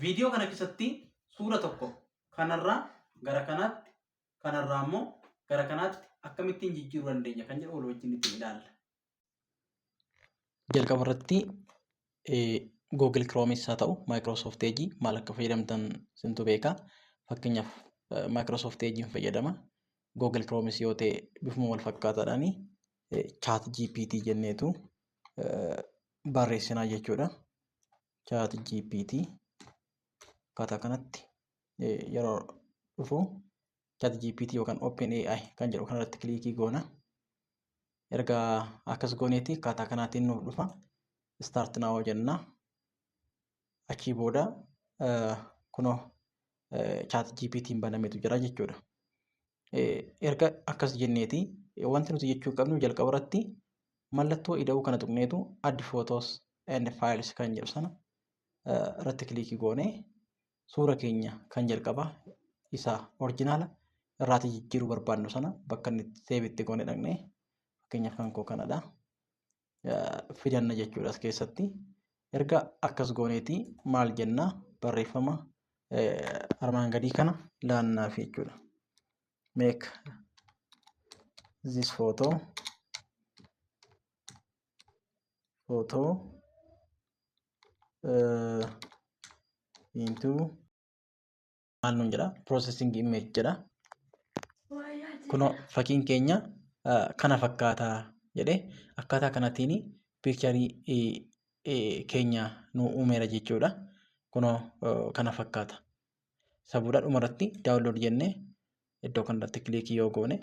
Viidiyoo kana keessatti suura tokko kanarraa gara kanaatti, kanarraa immoo gara kanaatti akkamittiin jijjiiruu dandeenya kan jedhu wal wajjin ittiin ilaalla. Jalqaba irratti Google Chroomes haa ta'u Microsoft Edge maal akka fayyadamtan sintu beeka. Fakkeenyaaf Microsoft Edge fayyadama. Google Chroomes yoo ta'e bifuma wal fakkaataadhaan Chat GPT jenneetu barreessinaa jechuudha. Chat GPT akkaataa kanatti yeroo dhufu Chat GPT yookaan OpenAI kan jedhu kanarratti kilikii goona. Erga akkas gooneeti akkaataa kanaatiin nuuf dhufa. Start now jenna. Achii booda kunoo Chat GPT banameetu jira jechuudha. Erga akkas jenneeti wanti nuti jechuu qabnu jalqaba irratti mallattoo ida'uu kana tuqneetu add photos and files kan jedhu sana irratti kilikii goone suura keenya kan jalqaba isaa originaala irraati jijjiiruu barbaadnu sana bakka inni save itti goone dhaqnee fakkeenyaaf kan koo kanadha. Fidanna jechuudha as keessatti. Erga akkas gooneeti maal jenna barreeffama armaan gadii kana laannaaf jechuudha. Make this photo into maal nuun jedha processing image jedha. Kunoo fakkiin keenya kana fakkaataa jedhee akkaataa kanaatiin piikcharii keenya nu uumeera jechuudha. Kunoo kana fakkaata. Sabuudha dhumarratti daawunlood jennee iddoo kanarratti kilikii yoo goone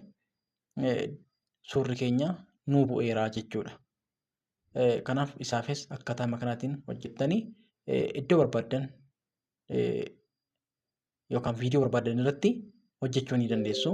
suurri keenya nuu bu'eeraa jechuudha. Kanaaf isaafis akkaataa kanaatiin hojjettanii iddoo barbaadan yookaan viidiyoo barbaadan irratti hojjechuu ni dandeessu.